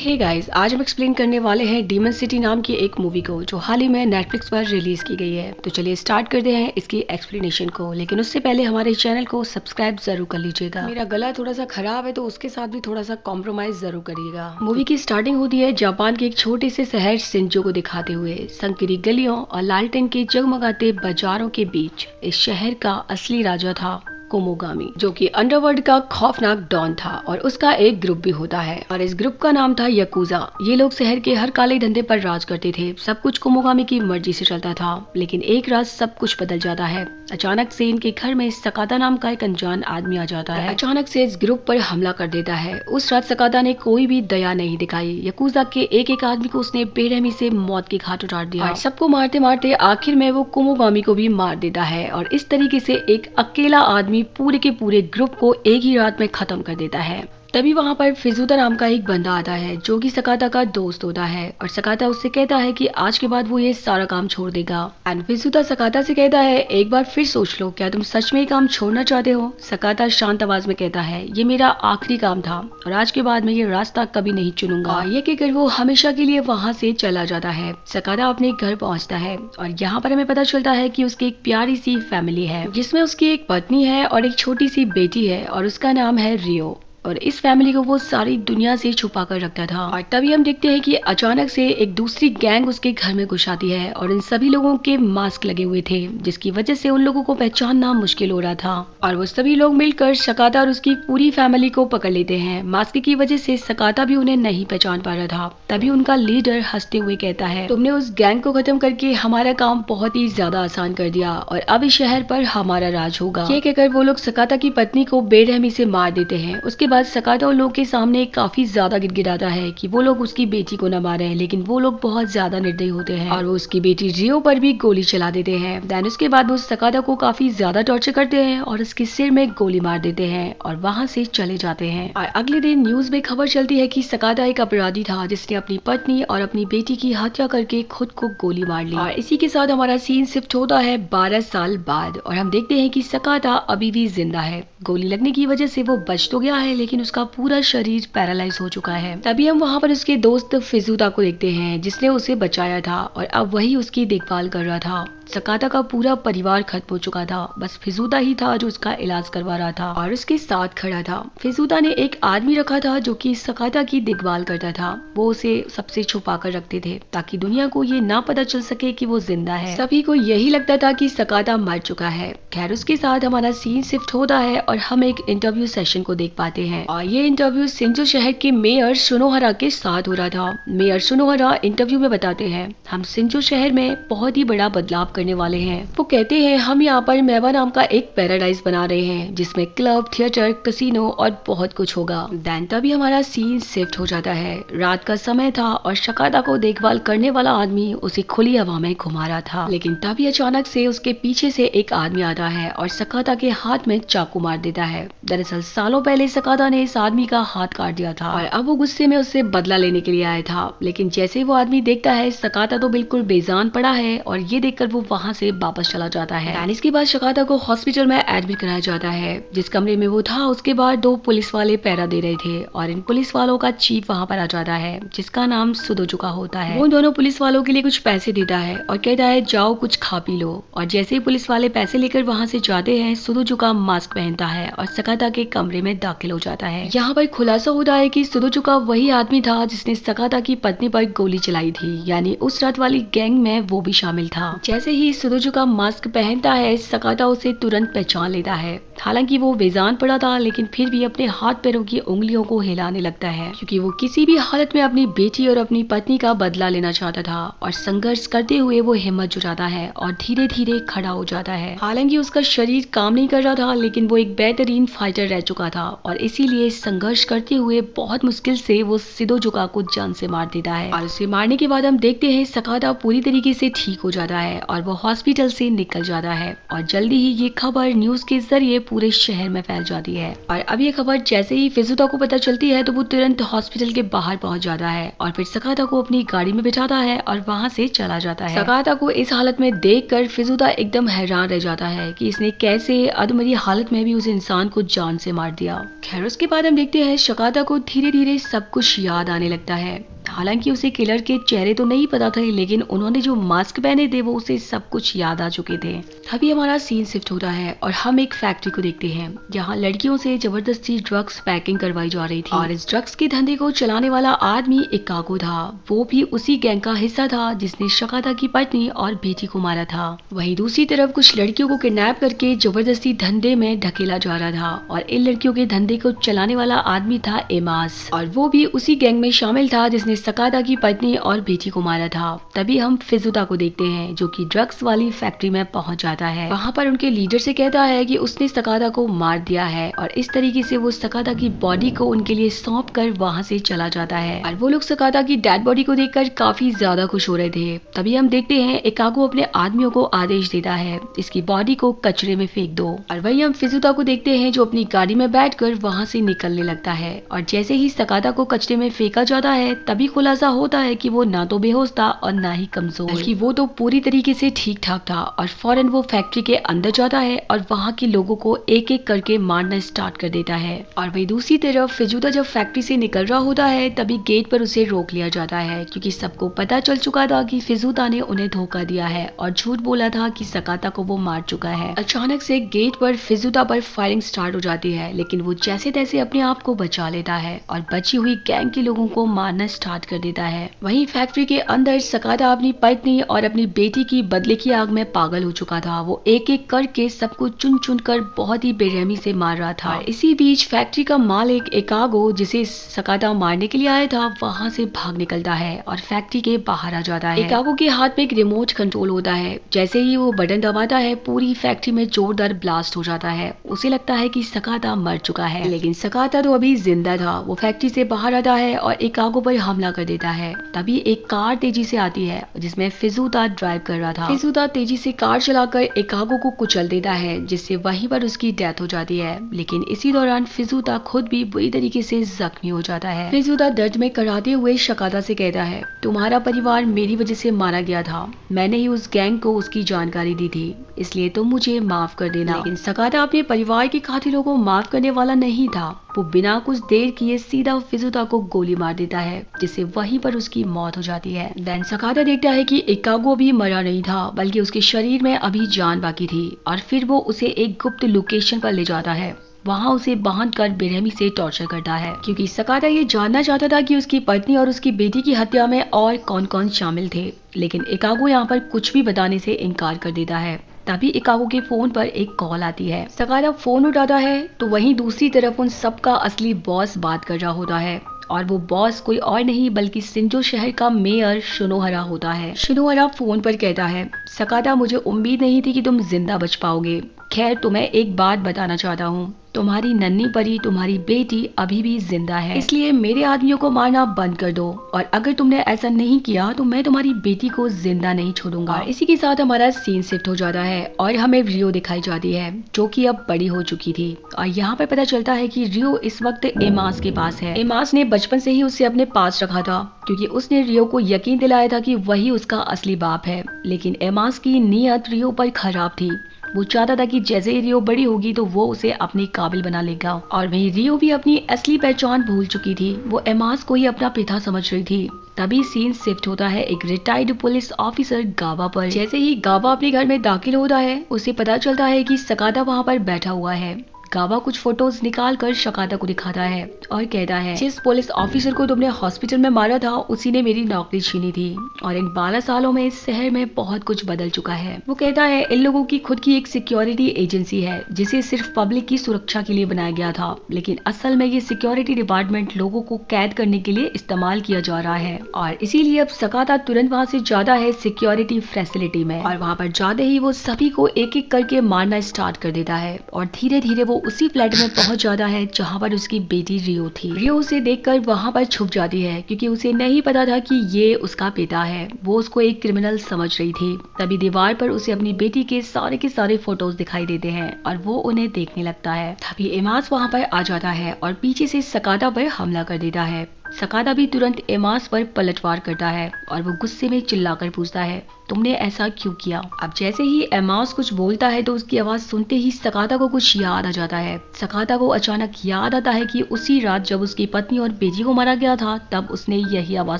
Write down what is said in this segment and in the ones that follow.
Hey guys, आज हम explain करने वाले हैं डीमन सिटी नाम की एक मूवी को जो हाल ही में नेटफ्लिक्स पर रिलीज की गई है। तो चलिए स्टार्ट करते हैं इसकी एक्सप्लेनेशन को, लेकिन उससे पहले हमारे चैनल को सब्सक्राइब जरूर कर लीजिएगा। मेरा गला थोड़ा सा खराब है तो उसके साथ भी थोड़ा सा कॉम्प्रोमाइज जरूर करिएगा। मूवी की स्टार्टिंग होती है जापान के एक छोटे से शहर शिंजो को दिखाते हुए। संकीर्ण गलियों और लालटेन के जगमगाते बाजारों के बीच इस शहर का असली राजा था कोमोगामी, जो कि अंडरवर्ल्ड का खौफनाक डॉन था और उसका एक ग्रुप भी होता है और इस ग्रुप का नाम था याकुजा। ये लोग शहर के हर काले धंधे पर राज करते थे। सब कुछ कोमोगामी की मर्जी से चलता था, लेकिन एक रात सब कुछ बदल जाता है। अचानक से इनके घर में सकाता नाम का एक अनजान आदमी आ जाता है। अचानक से इस ग्रुप पर हमला कर देता है। उस रात सकाता ने कोई भी दया नहीं दिखाई। याकुजा के एक एक आदमी को उसने बेरहमी से मौत की घाट उतार दिया और सबको मारते मारते आखिर में वो कोमोगामी को भी मार देता है और इस तरीके से एक अकेला आदमी पूरे के पूरे ग्रुप को एक ही रात में खत्म कर देता है। तभी वहाँ पर फिजुता नाम का एक बंदा आता है जो कि सकाता का दोस्त होता है और सकाता उससे कहता है कि आज के बाद वो ये सारा काम छोड़ देगा। एंड फिजुता सकाता से कहता है एक बार फिर सोच लो, क्या तुम सच में ये काम छोड़ना चाहते हो? सकाता शांत आवाज में कहता है ये मेरा आखिरी काम था और आज के बाद मैं ये रास्ता कभी नहीं चुनूंगा। ये कहकर वो हमेशा के लिए वहाँ से चला जाता है। सकाता अपने घर पहुँचता है और यहाँ पर हमें पता चलता है कि उसकी एक प्यारी सी फैमिली है जिसमें उसकी एक पत्नी है और एक छोटी सी बेटी है और उसका नाम है रियो। और इस फैमिली को वो सारी दुनिया से छुपा कर रखता था। और तभी हम देखते हैं कि अचानक से एक दूसरी गैंग उसके घर में घुस आती है और इन सभी लोगों के मास्क लगे हुए थे, जिसकी वजह से उन लोगों को पहचानना मुश्किल हो रहा था। और वो सभी लोग मिलकर सकाता और उसकी पूरी फैमिली को पकड़ लेते हैं। मास्क की वजह से सकाता भी उन्हें नहीं पहचान पा रहा था। तभी उनका लीडर हंसते हुए कहता है तुमने उस गैंग को खत्म करके हमारा काम बहुत ही ज्यादा आसान कर दिया और अब इस शहर पर हमारा राज होगा। ये कहकर वो लोग सकाता की पत्नी को बेरहमी से मार देते हैं। उसके सकाता उन लोगों के सामने काफी ज्यादा गिड़गिड़ाता है कि वो लोग उसकी बेटी को न मारे, लेकिन वो लोग बहुत ज्यादा निर्दयी होते हैं और वो उसकी बेटी रियो पर भी गोली चला देते हैं। देन उसके बाद वो सकाता को काफी ज्यादा टॉर्चर करते हैं और उसके सिर में गोली मार देते हैं और वहाँ से चले जाते हैं। और अगले दिन न्यूज में खबर चलती है कि सकाता एक अपराधी था जिसने अपनी पत्नी और अपनी बेटी की हत्या करके खुद को गोली मार ली। और इसी के साथ हमारा सीन शिफ्ट होता है 12 साल बाद और हम देखते हैं कि सकाता अभी भी जिंदा है। गोली लगने की वजह से वो बच तो गया है, लेकिन उसका पूरा शरीर पैरालाइज हो चुका है। तभी हम वहाँ पर उसके दोस्त फिजुता को देखते हैं जिसने उसे बचाया था और अब वही उसकी देखभाल कर रहा था। सकाता का पूरा परिवार खत्म हो चुका था, बस फिजुता ही था जो उसका इलाज करवा रहा था और उसके साथ खड़ा था। फिजुता ने एक आदमी रखा था जो कि सकाता की देखभाल करता था। वो उसे सबसे छुपा कर रखते थे ताकि दुनिया को ये ना पता चल सके कि वो जिंदा है। सभी को यही लगता था कि सकाता मर चुका है। खैर उसके साथ हमारा सीन शिफ्ट होता है और हम एक इंटरव्यू सेशन को देख पाते हैं और ये इंटरव्यू शिंजो शहर के मेयर सुनोहारा के साथ हो रहा था। मेयर सुनोहारा इंटरव्यू में बताते हैं हम शिंजो शहर में बहुत ही बड़ा बदलाव करने वाले हैं। वो कहते हैं हम यहाँ पर मेवा नाम का एक पैराडाइज बना रहे हैं जिसमें क्लब, थिएटर, कैसीनो और बहुत कुछ होगा। देन तभी हमारा सीन शिफ्ट हो जाता है। रात का समय था और सकाता को देखभाल करने वाला आदमी उसे खुली हवा में घुमा रहा था, लेकिन तभी अचानक से उसके पीछे से एक आदमी आता है और सकाता के हाथ में चाकू मार देता है। दरअसल सालों पहले सकाता ने इस आदमी का हाथ काट दिया था और अब वो गुस्से में उससे बदला लेने के लिए आया था, लेकिन जैसे वो आदमी देखता है सकाता तो बिल्कुल बेजान पड़ा है और ये देखकर वो वहाँ से वापस चला जाता है। इसके बाद सकाता को हॉस्पिटल में एडमिट कराया जाता है। जिस कमरे में वो था उसके बाद 2 पुलिस वाले पहरा दे रहे थे और इन पुलिस वालों का चीफ वहाँ पर आ जाता है जिसका नाम सुदोजुका होता है। वो दोनों पुलिस वालों के लिए कुछ पैसे देता है और कहता है जाओ कुछ खा पी लो। और जैसे ही पुलिस वाले पैसे लेकर वहाँ से जाते हैं सुदोजुका मास्क पहनता है और सकाता के कमरे में दाखिल हो जाता है। यहाँ पर खुलासा होता है कि सुदोजुका वही आदमी था जिसने सकाता की पत्नी पर गोली चलाई थी, यानी उस रात वाली गैंग में वो भी शामिल था। जैसे ही सुदोजुका मास्क पहनता है सकाता उसे तुरंत पहचान लेता है। हालांकि वो बेजान पड़ा था, लेकिन फिर भी अपने हाथ पैरों की उंगलियों को हिलाने लगता है क्योंकि वो किसी भी हालत में अपनी बेटी और अपनी पत्नी का बदला लेना चाहता था। और संघर्ष करते हुए वो हिम्मत जुटाता है और धीरे धीरे खड़ा हो जाता है। हालांकि उसका शरीर काम नहीं कर रहा था, लेकिन वो एक बेहतरीन फाइटर रह चुका था और इसीलिए संघर्ष करते हुए बहुत मुश्किल से वो सुदोजुका को जान से मार देता है। और उसे मारने के बाद हम देखते हैं सकाता पूरी तरीके से ठीक हो जाता है और वो हॉस्पिटल से निकल जाता है और जल्दी ही ये खबर न्यूज के जरिए पूरे शहर में फैल जाती है। और अब ये खबर जैसे ही फिजुता को पता चलती है तो वो तुरंत हॉस्पिटल के बाहर पहुंच जाता है और फिर सकाता को अपनी गाड़ी में बिठाता है और वहाँ से चला जाता है। सकाता को इस हालत में देखकर फिजुता एकदम हैरान रह जाता है कि इसने कैसे अधमरी हालत में भी उस इंसान को जान से मार दिया। खैर उसके बाद हम देखते हैं सकाता को धीरे धीरे सब कुछ याद आने लगता है। हालांकि उसे किलर के चेहरे तो नहीं पता थे, लेकिन उन्होंने जो मास्क पहने थे वो उसे सब कुछ याद आ चुके थे। तभी हमारा सीन शिफ्ट होता है और हम एक फैक्ट्री को देखते हैं जहां लड़कियों से जबरदस्ती ड्रग्स पैकिंग करवाई जा रही थी और इस ड्रग्स के धंधे को चलाने वाला आदमी इकागो था। वो भी उसी गैंग का हिस्सा था जिसने सकाता की पत्नी और बेटी को मारा था। वहीं दूसरी तरफ कुछ लड़कियों को किडनैप करके जबरदस्ती धंधे में ढकेला जा रहा था और इन लड़कियों के धंधे को चलाने वाला आदमी था एमास और वो भी उसी गैंग में शामिल था जिसने सकाता की पत्नी और बेटी को मारा था। तभी हम फिजुता को देखते हैं जो कि ड्रग्स वाली फैक्ट्री में पहुंच जाता है। वहां पर उनके लीडर से कहता है कि उसने सकाता को मार दिया है और इस तरीके से वो सकाता की बॉडी को उनके लिए सौंप कर वहां से चला जाता है और वो लोग सकाता की डेड बॉडी को देखकर काफी ज्यादा खुश हो रहे थे। तभी हम देखते हैं इकागो अपने आदमियों को आदेश देता है इसकी बॉडी को कचरे में फेंक दो और वही हम फिजुता को देखते हैं जो अपनी गाड़ी में बैठकर वहां से निकलने लगता है और जैसे ही सकाता को कचरे में फेंका जाता है तभी खुलासा होता है कि वो ना तो बेहोश था और ना ही कमजोर, बल्कि वो तो पूरी तरीके से ठीक ठाक था और फौरन वो फैक्ट्री के अंदर जाता है और वहाँ के लोगों को एक एक करके मारना स्टार्ट कर देता है। और वही दूसरी तरफ फिजुता जब फैक्ट्री से निकल रहा होता है तभी गेट पर उसे रोक लिया जाता है क्योंकि सबको पता चल चुका था कि फिजुता ने उन्हें धोखा दिया है और झूठ बोला था कि सकाता को वो मार चुका है। अचानक से गेट पर फिजुता पर फायरिंग स्टार्ट हो जाती है, लेकिन वो जैसे तैसे अपने आप को बचा लेता है और बची हुई गैंग के लोगों को मारना स्टार्ट कर देता है। वहीं फैक्ट्री के अंदर सकाता अपनी पत्नी और अपनी बेटी की बदले की आग में पागल हो चुका था। वो एक एक करके सबको चुन चुन कर बहुत ही बेरहमी से मार रहा था। इसी बीच फैक्ट्री का मालिक इकागो जिसे सकाता मारने के लिए आया था वहां से भाग निकलता है और फैक्ट्री के बाहर आ जाता है। इकागो के हाथ में एक रिमोट कंट्रोल होता है। जैसे ही वो बटन दबाता है पूरी फैक्ट्री में जोरदार ब्लास्ट हो जाता है। उसे लगता है कि सकाता मर चुका है, लेकिन सकाता तो अभी जिंदा था। वो फैक्ट्री से बाहर आता है और इकागो पर हमला कर देता है। तभी एक कार तेजी से आती है जिसमें फिजुता ड्राइव कर रहा था। फिजुता तेजी से कार चलाकर इकागो को कुचल देता है जिससे वहीं पर उसकी डेथ हो जाती है। लेकिन इसी दौरान फिजुता खुद भी बुरी तरीके से जख्मी हो जाता है। फिजुता दर्द में कराते हुए सकाता से कहता है, तुम्हारा परिवार मेरी वजह से मारा गया था, मैंने ही उस गैंग को उसकी जानकारी दी थी, इसलिए तुम मुझे माफ कर देना। लेकिन सकाता अपने परिवार के कातिलों को माफ करने वाला नहीं था। वो बिना कुछ देर किए सीधा फिजुता को गोली मार देता है जिससे वहीं पर उसकी मौत हो जाती है। देन सकाता देखता है कि इकागो भी मरा नहीं था बल्कि उसके शरीर में अभी जान बाकी थी और फिर वो उसे एक गुप्त लोकेशन पर ले जाता है। वहाँ उसे बांधकर बेरहमी से टॉर्चर करता है क्योंकि सकाता ये जानना चाहता था कि उसकी पत्नी और उसकी बेटी की हत्या में और कौन कौन शामिल थे। लेकिन इकागो यहाँ पर कुछ भी बताने से इनकार कर देता है। तभी इकागो के फोन पर एक कॉल आती है। सकाता फोन उठाता है तो वहीं दूसरी तरफ उन सबका असली बॉस बात कर रहा होता है और वो बॉस कोई और नहीं बल्कि शिंजो शहर का मेयर शिनोहरा होता है। शिनोहरा फोन पर कहता है, सकाता मुझे उम्मीद नहीं थी कि तुम जिंदा बच पाओगे। खैर तुम्हें एक बात बताना चाहता हूँ, तुम्हारी नन्ही परी तुम्हारी बेटी अभी भी जिंदा है, इसलिए मेरे आदमियों को मारना बंद कर दो और अगर तुमने ऐसा नहीं किया तो मैं तुम्हारी बेटी को जिंदा नहीं छोड़ूंगा। इसी के साथ हमारा सीन शिफ्ट हो जाता है और हमें रियो दिखाई जाती है जो कि अब बड़ी हो चुकी थी और यहाँ पर पता चलता है कि रियो इस वक्त एमास के पास है। एमास ने बचपन से ही उसे अपने पास रखा था क्योंकि उसने रियो को यकीन दिलाया था कि वही उसका असली बाप है। लेकिन एमास की नीयत रियो पर खराब थी। वो चाहता था कि जैसे ही रियो बड़ी होगी तो वो उसे अपने काबिल बना लेगा और वहीं रियो भी अपनी असली पहचान भूल चुकी थी। वो एमास को ही अपना पिता समझ रही थी। तभी सीन शिफ्ट होता है एक रिटायर्ड पुलिस ऑफिसर गावा पर। जैसे ही गावा अपने घर में दाखिल होता है उसे पता चलता है कि सकाता वहाँ पर बैठा हुआ है। गावा कुछ फोटोज निकाल कर सकाता को दिखाता है और कहता है, जिस पुलिस ऑफिसर को तुमने हॉस्पिटल में मारा था उसी ने मेरी नौकरी छीनी थी और इन 12 सालों में इस शहर में बहुत कुछ बदल चुका है। वो कहता है इन लोगों की खुद की एक सिक्योरिटी एजेंसी है जिसे सिर्फ पब्लिक की सुरक्षा के लिए बनाया गया था, लेकिन असल में ये सिक्योरिटी डिपार्टमेंट लोगों को कैद करने के लिए इस्तेमाल किया जा रहा है और इसीलिए अब सकाता तुरंत वहाँ से जाता है सिक्योरिटी फैसिलिटी में और वहाँ पर जाते ही वो सभी को एक एक करके मारना स्टार्ट कर देता है और धीरे धीरे वो उसी फ्लैट में पहुंच जाता है जहां पर उसकी बेटी रियो थी। रियो उसे देखकर वहां पर छुप जाती है क्योंकि उसे नहीं पता था कि ये उसका पिता है। वो उसको एक क्रिमिनल समझ रही थी। तभी दीवार पर उसे अपनी बेटी के सारे फोटोज दिखाई देते हैं और वो उन्हें देखने लगता है। तभी एमास वहां पर आ जाता है और पीछे से सकाता पर हमला कर देता है। सकाता भी तुरंत एमास पर पलटवार करता है और वो गुस्से में चिल्लाकर पूछता है, तुमने ऐसा क्यों किया? अब जैसे ही एमास कुछ बोलता है तो उसकी आवाज सुनते ही सकाता को कुछ याद आ जाता है। सकाता को अचानक याद आता है कि उसी रात जब उसकी पत्नी और बेटी को मारा गया था तब उसने यही आवाज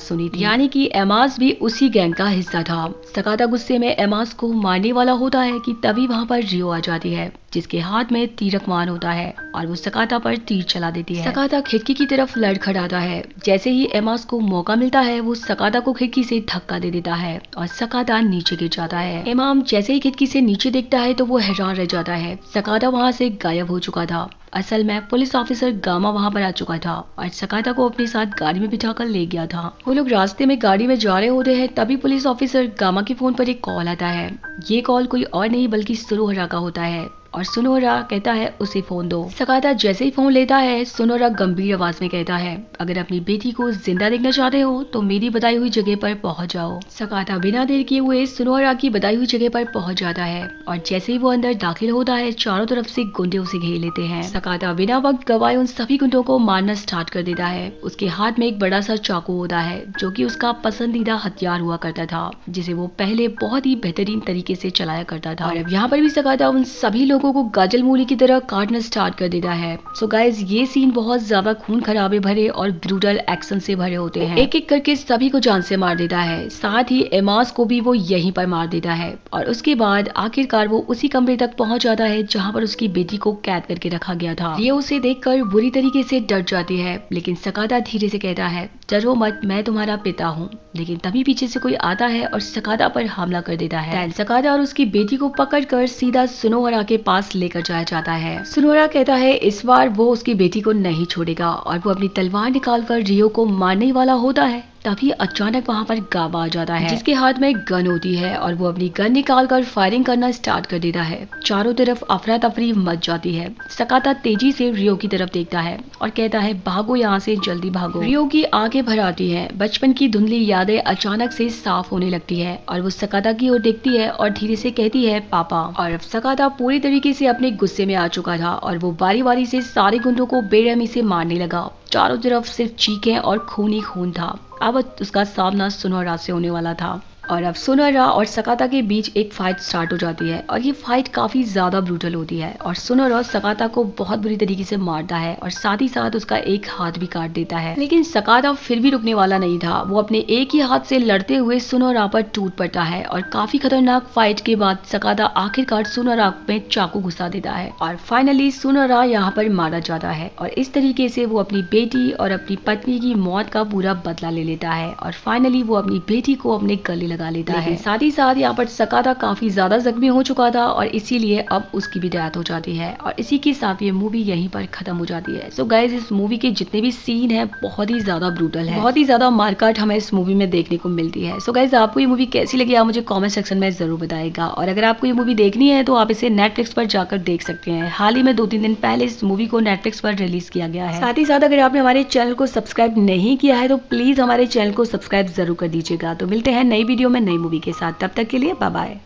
सुनी थी, यानी कि एमास भी उसी गैंग का हिस्सा था। सकाता गुस्से में एमास को मारने वाला होता है कि तभी वहाँ पर रियो आ जाती है जिसके हाथ में तीरकमान होता है और वो सकाता पर तीर चला देती है। सकाता खिड़की की तरफ लड़खड़ाता है। जैसे ही एमास को मौका मिलता है वो सकाता को खिड़की से धक्का दे देता है और सकाता नीचे गिर जाता है। इमाम जैसे ही खिड़की से नीचे देखता है तो वो हैरान रह जाता है। सकाता वहाँ से गायब हो चुका था। असल में पुलिस ऑफिसर गामा वहाँ पर आ चुका था और सकाता को अपने साथ गाड़ी में बिठाकर ले गया था। वो लोग रास्ते में गाड़ी में जा रहे होते हैं तभी पुलिस ऑफिसर गामा के फोन पर एक कॉल आता है। ये कॉल कोई और नहीं बल्कि सुनोहरा का होता है और सुनोहरा कहता है उसे फोन दो। सकाता जैसे ही फोन लेता है सुनोहरा गंभीर आवाज में कहता है, अगर अपनी बेटी को जिंदा देखना चाहते हो तो मेरी बताई हुई जगह पर पहुंच जाओ। सकाता बिना देर किए हुए सुनोहरा की बताई हुई जगह पर पहुंच जाता है और जैसे ही वो अंदर दाखिल होता है चारों तरफ से गुंडे उसे घेर लेते हैं। सकाता बिना वक्त गवाए उन सभी गुंडों को मारना स्टार्ट कर देता है। उसके हाथ में एक बड़ा सा चाकू होता है जो कि उसका पसंदीदा हथियार हुआ करता था जिसे वो पहले बहुत ही बेहतरीन तरीके से चलाया करता था। और अब यहाँ पर भी सकाता उन सभी लोगों को गाजल मूली की तरह काटना स्टार्ट कर देता है। सो गाइज ये सीन बहुत ज्यादा खून खराबे भरे और ब्रूटल एक्शन से भरे होते हैं। एक एक करके सभी को जान से मार देता है। साथ ही एमास को भी वो यहीं पर मार देता है और उसके बाद आखिरकार वो उसी कमरे तक पहुंच जाता है जहां पर उसकी बेटी को कैद करके रखा गया था। ये उसे देखकर बुरी तरीके से डर जाती है लेकिन सकाता धीरे से कहता है, डरो मत, मैं तुम्हारा पिता हूँ। लेकिन तभी पीछे से कोई आता है और सकाता पर हमला कर देता है। सकाता और उसकी बेटी को पकड़कर सीधा सुनोहरा के पास लेकर जाया जाता है। सुनोहरा कहता है इस बार वो उसकी बेटी को नहीं छोड़ेगा और वो अपनी तलवार निकालकर रियो को मारने वाला होता है। तभी अचानक वहां पर गामा आ जाता है जिसके हाथ में गन होती है और वो अपनी गन निकालकर फायरिंग करना स्टार्ट कर देता है। चारों तरफ अफरा तफरी मच जाती है। सकाता तेजी से रियो की तरफ देखता है और कहता है, भागो यहाँ से, जल्दी भागो। रियो की आंखें भर आती हैं। बचपन की धुंधली यादें अचानक से साफ होने लगती है और वो सकाता की ओर देखती है और धीरे से कहती है, पापा। और अब सकाता पूरी तरीके से अपने गुस्से में आ चुका था और वो बारी बारी से सारे गुंडों को बेरहमी से मारने लगा। चारों तरफ सिर्फ चीखें और खून ही खून था। अब उसका सामना सुनोहरा से होने वाला था और अब सुनोहरा और सकाता के बीच एक फाइट स्टार्ट हो जाती है और ये फाइट काफी ज्यादा ब्रूटल होती है और सुनोहरा सकाता को बहुत बुरी तरीके से मारता है और साथ ही साथ उसका एक हाथ भी काट देता है। लेकिन सकाता फिर भी रुकने वाला नहीं था। वो अपने एक ही हाथ से लड़ते हुए सुनोहरा पर टूट पड़ता है और काफी खतरनाक फाइट के बाद सकाता आखिरकार सुनोहरा में चाकू घुसा देता है और फाइनली सुनोहरा यहाँ पर मारा जाता है और इस तरीके से वो अपनी बेटी और अपनी पत्नी की मौत का पूरा बदला ले लेता है और फाइनली वो अपनी बेटी को अपने गले लगा लेता है। साथ ही साथ यहाँ पर सकाता काफी ज्यादा जख्मी हो चुका था और इसीलिए अब उसकी भी डेथ हो जाती है और इसी के साथ ये मूवी यहीं पर खत्म हो जाती है। सो गाइज इस मूवी के जितने भी सीन है बहुत ही ज्यादा ब्रूटल है, बहुत ही ज्यादा मारकाट हमें इस मूवी में देखने को मिलती है। सो गाइज आपको ये मूवी कैसी लगी आप मुझे कॉमेंट सेक्शन में जरूर बताएगा और अगर आपको ये मूवी देखनी है तो आप इसे नेटफ्लिक्स पर जाकर देख सकते हैं। हाल ही में 2-3 दिन पहले इस मूवी को नेटफ्लिक्स पर रिलीज किया गया है। साथ ही साथ अगर आपने हमारे चैनल को सब्सक्राइब नहीं किया है तो प्लीज हमारे चैनल को सब्सक्राइब जरूर कर दीजिएगा। तो मिलते हैं नई वीडियो में नई मूवी के साथ, तब तक के लिए बाय बाय।